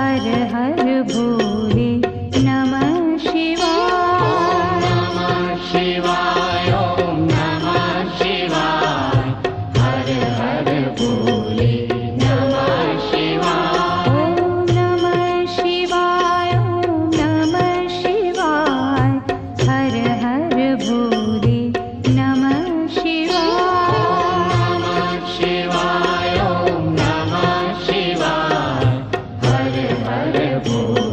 हर हर भोले नमः शिवाय। नमः शिवाय ओम नमः शिवाय। हर हर भोले नमः शिवाय। ओम नमः शिवाय ओम नमः शिवाय। हर हर भोले नमः शिवाय। नमः शिवाय ओम नमः शिवाय। हर हर भोले